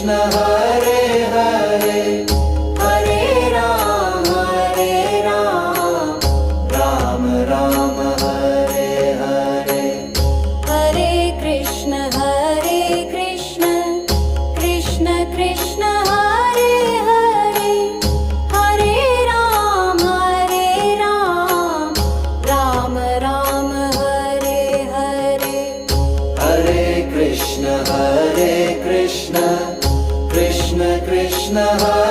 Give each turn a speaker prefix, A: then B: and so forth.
A: Krishna Hare Hare Hare Ram Ram Ram Hare Hare
B: Hare Krishna Krishna Krishna Hare Hare Hare Ram Ram Ram Hare Hare
A: Hare Krishna Krishna Krishna Hare